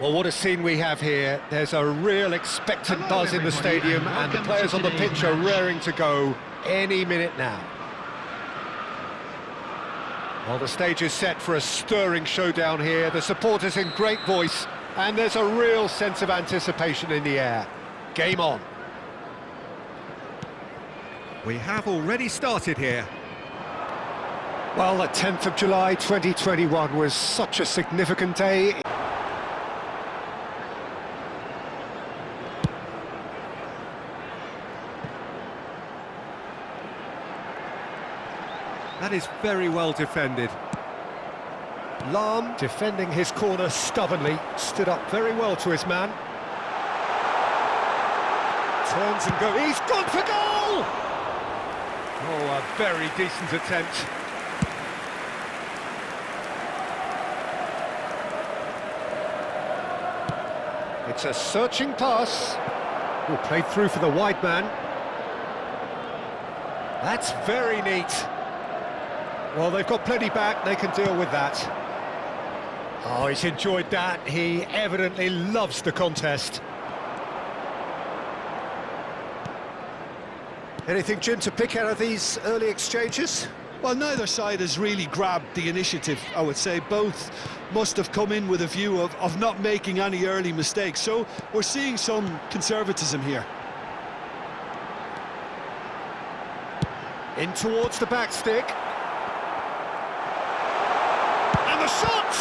Well, what a scene we have here. There's a real expectant buzz in the stadium, and the players on the pitch are raring to go any minute now. Well, the stage is set for a stirring showdown here. The supporters in great voice, and there's a real sense of anticipation in the air. Game on. We have already started here. Well, the 10th of July 2021 was such a significant day. That is very well defended. Lahm, defending his corner stubbornly, stood up very well to his man. Turns and goes. He's gone for goal! Oh, a very decent attempt. It's a searching pass. Oh, played through for the wide man. That's very neat. Well, they've got plenty back, they can deal with that. Oh, he's enjoyed that. He evidently loves the contest. Anything, Jim, to pick out of these early exchanges? Well, neither side has really grabbed the initiative, I would say. Both must have come in with a view of not making any early mistakes. So we're seeing some conservatism here. In towards the back stick. The shot!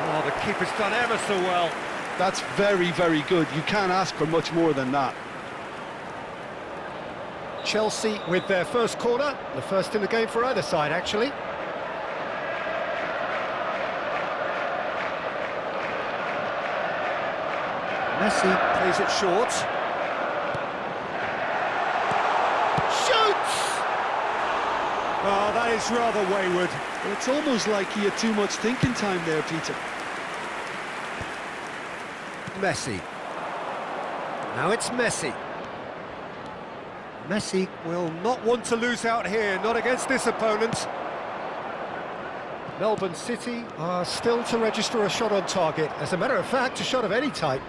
Oh, the keeper's done ever so well. That's very, very good. You can't ask for much more than that. Chelsea with their first corner, the first in the game for either side, actually. Messi plays it short. Shoots! Oh, that is rather wayward. Well, it's almost like he had too much thinking time there, Peter. Messi. Now it's Messi. Messi will not want to lose out here, not against this opponent. Melbourne City are still to register a shot on target. As a matter of fact, a shot of any type.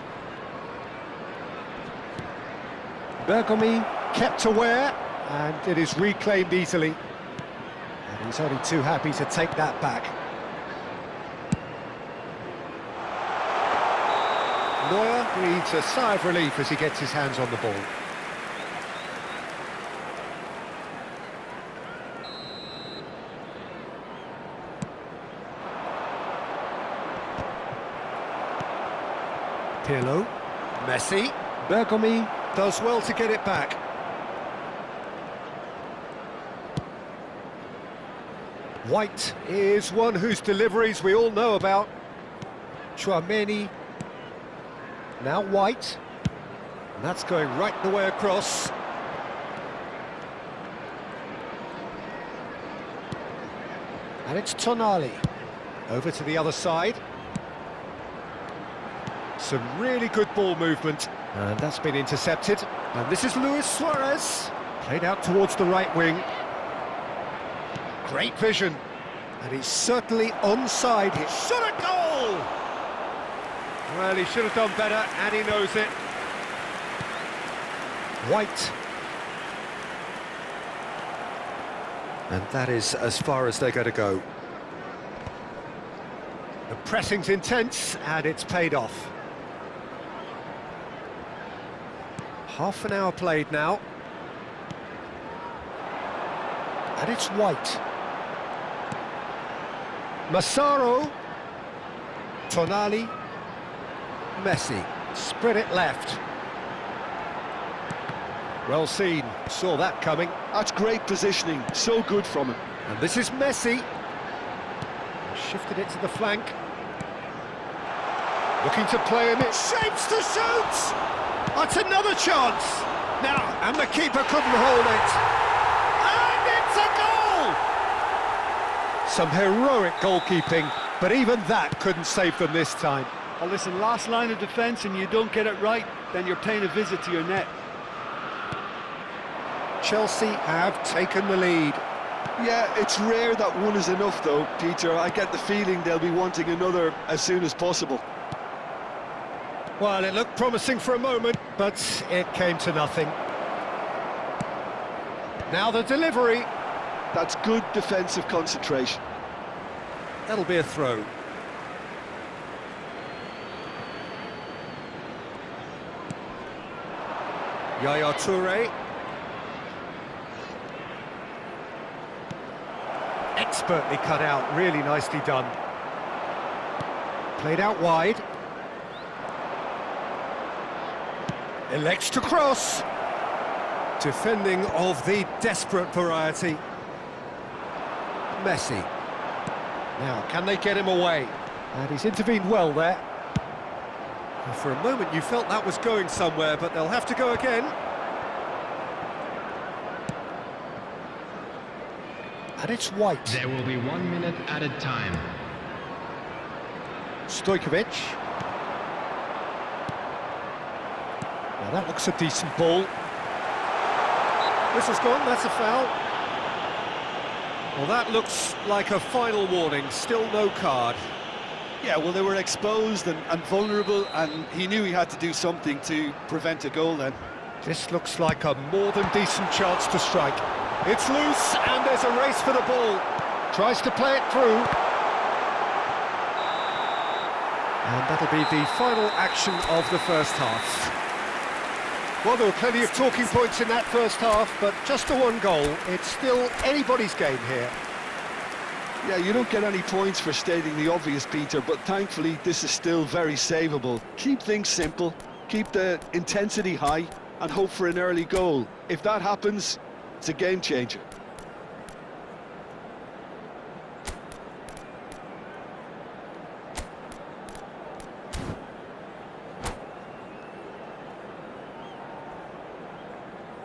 Bergomi kept aware, and it is reclaimed easily. And he's only too happy to take that back. Neuer breathes a sigh of relief as he gets his hands on the ball. Pirlo, Messi, Bergomi does well to get it back. White is one whose deliveries we all know about. Tchouaméni, now White, and that's going right the way across. And it's Tonali. Over to the other side. Some really good ball movement. And that's been intercepted. And this is Luis Suarez. Played out towards the right wing. Great vision. And he's certainly onside. He shot a goal! Well, he should have done better, and he knows it. White. And that is as far as they're going to go. The pressing's intense, and it's paid off. Half an hour played now. And it's White. Massaro. Tonali. Messi. Spread it left. Well seen. Saw that coming. That's great positioning. So good from him. And this is Messi. Shifted it to the flank. Looking to play him. It shapes to shoot! That's another chance. Now, and the keeper couldn't hold it. And it's a goal! Some heroic goalkeeping, but even that couldn't save them this time. Well, listen, last line of defence and you don't get it right, then you're paying a visit to your net. Chelsea have taken the lead. Yeah, it's rare that one is enough though, Peter. I get the feeling they'll be wanting another as soon as possible. Well, it looked promising for a moment, but it came to nothing. Now the delivery. That's good defensive concentration. That'll be a throw. Yaya Toure. Expertly cut out, really nicely done. Played out wide. Elects to cross. Defending of the desperate variety. Messi. Now, can they get him away? And he's intervened well there. Well, for a moment you felt that was going somewhere, but they'll have to go again. And it's White. There will be 1 minute added time. Stojkovic. Now that looks a decent ball. Whistle's gone, that's a foul. Well, that looks like a final warning, still no card. Yeah, well, they were exposed and vulnerable, and he knew he had to do something to prevent a goal then. This looks like a more than decent chance to strike. It's loose, and there's a race for the ball. Tries to play it through. And that'll be the final action of the first half. Well, there were plenty of talking points in that first half, but just the one goal. It's still anybody's game here. Yeah, you don't get any points for stating the obvious, Peter, but thankfully this is still very savable. Keep things simple, keep the intensity high, and hope for an early goal. If that happens, it's a game changer.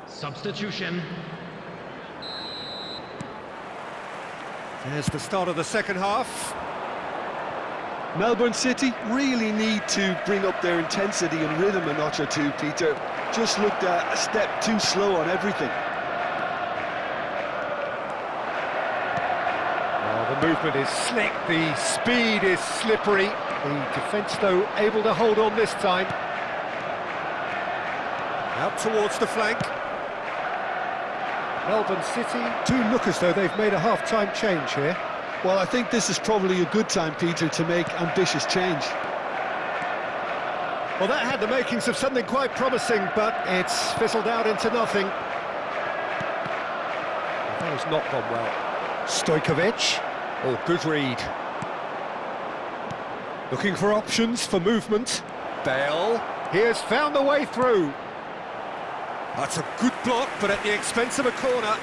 Substitution. There's the start of the second half. Melbourne City really need to bring up their intensity and rhythm a notch or two, Peter. Just looked a step too slow on everything. The movement is slick, the speed is slippery. The defence, though, able to hold on this time. Out towards the flank. Melbourne City do look as though they've made a half-time change here. Well, I think this is probably a good time, Peter, to make ambitious change. Well, that had the makings of something quite promising, but it's fizzled out into nothing. That has not gone well. Stojkovic. Oh, good read. Looking for options for movement. Bale. He has found a way through. That's a good block, but at the expense of a corner.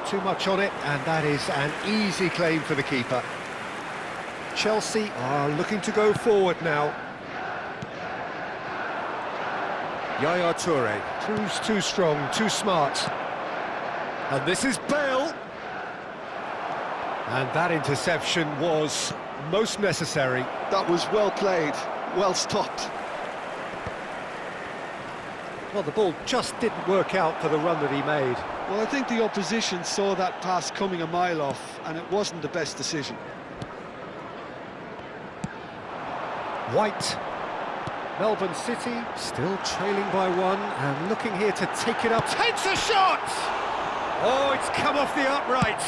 Too much on it, and that is an easy claim for the keeper. Chelsea are looking to go forward now. Yaya Toure proves too strong, too smart. And this is Bale. And that interception was most necessary. That was well played, well stopped. Well, the ball just didn't work out for the run that he made. Well, I think the opposition saw that pass coming a mile off, and it wasn't the best decision. White. Melbourne City still trailing by one and looking here to take it up. Takes a shot! Oh, it's come off the upright.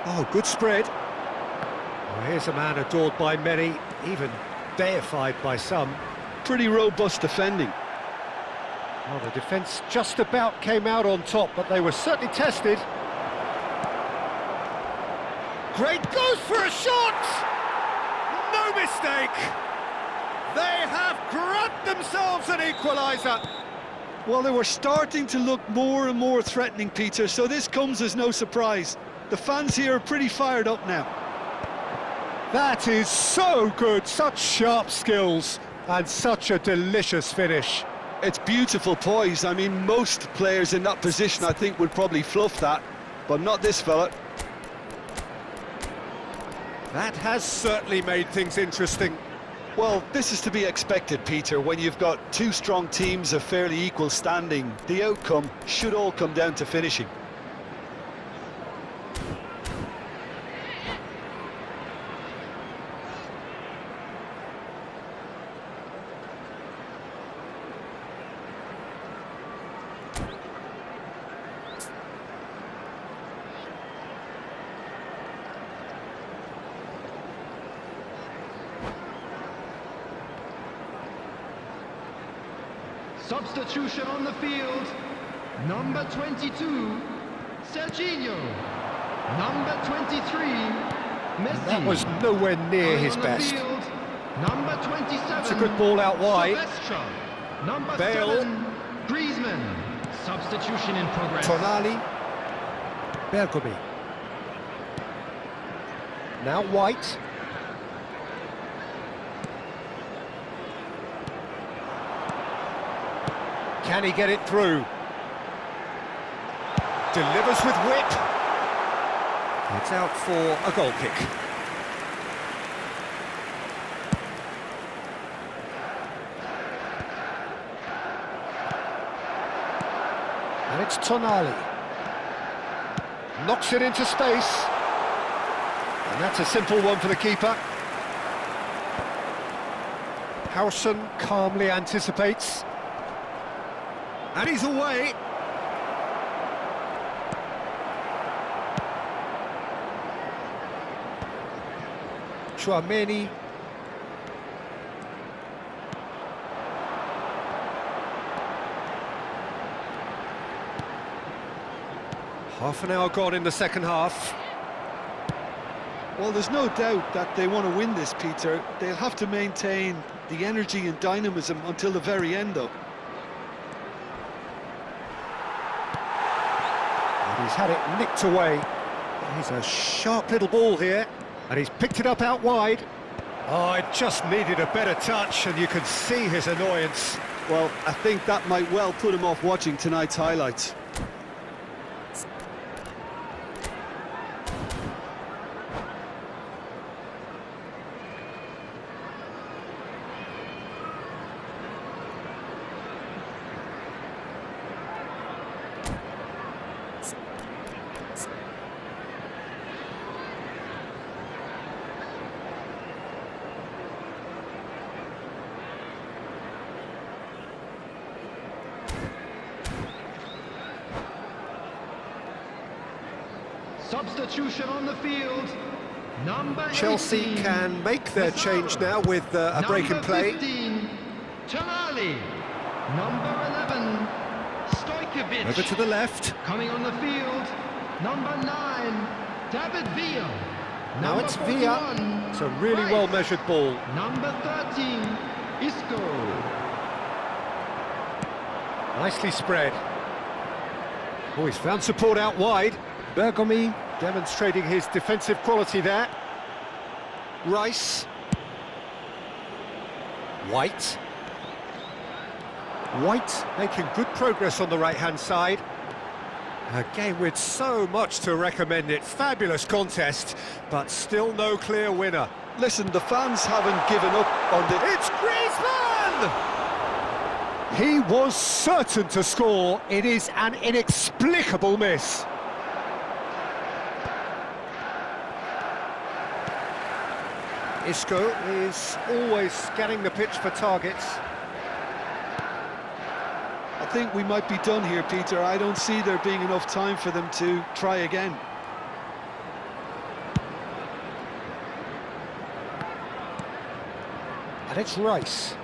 Oh, good spread. Well, here's a man adored by many, even deified by some. Pretty robust defending. Well, the defence just about came out on top, but they were certainly tested. Great goes for a shot! No mistake! They have grabbed themselves an equaliser. Well, they were starting to look more and more threatening, Peter, so this comes as no surprise. The fans here are pretty fired up now. That is so good, such sharp skills, and such a delicious finish. It's beautiful poise. I mean, most players in that position, I think, would probably fluff that, but not this fella. That has certainly made things interesting. Well, this is to be expected, Peter. When you've got two strong teams of fairly equal standing, the outcome should all come down to finishing. Substitution on the field. Number 22, Serginho. Number 23, Messi. That was nowhere near his Coming on the best. field, number 27. That's a good ball out wide. Silvestre. Number Bale. 7, Griezmann. Substitution in progress. Tonali. Bergomi. Now White. Can he get it through? Delivers with whip. It's out for a goal kick. And it's Tonali. Knocks it into space. And that's a simple one for the keeper. Howson calmly anticipates. And he's away. Tchouaméni. Half an hour gone in the second half. Well, there's no doubt that they want to win this, Peter. They'll have to maintain the energy and dynamism until the very end, though. He's had it nicked away. He's a sharp little ball here, and he's picked it up out wide. Oh, it just needed a better touch, and you can see his annoyance. Well, I think that might well put him off watching tonight's highlights. Substitution on the field. Number Chelsea 18, can make their change now with a break in play. Number 15, Tonali. Number 11, Stojkovic. Over to the left. Coming on the field, number 9, David Villa. Now Number it's Villa. 41, It's a really Rice. well-measured ball. Number 13, Isco. Nicely spread. Oh, he's found support out wide. Bergomi demonstrating his defensive quality there. Rice. White. White making good progress on the right-hand side. A game with so much to recommend it. Fabulous contest, but still no clear winner. Listen, the fans haven't given up on the... It's Griezmann! He was certain to score. It is an inexplicable miss. Isco is always scanning the pitch for targets. I think we might be done here, Peter. I don't see there being enough time for them to try again. And it's Rice.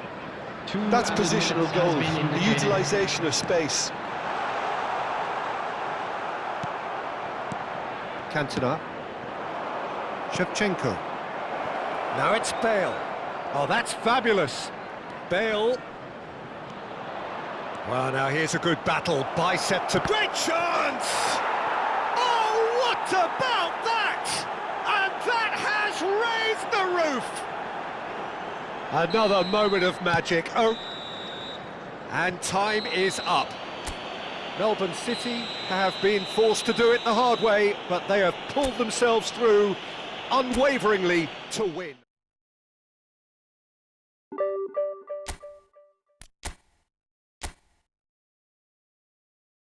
That's positional goal, the utilisation of space. Cantona. Shevchenko. Now it's Bale. Oh, that's fabulous. Bale. Well, now here's a good battle. Bicep to... Great chance! Oh, what about that? And that has raised the roof! Another moment of magic. Oh, and time is up. Melbourne City have been forced to do it the hard way, but they have pulled themselves through unwaveringly to win.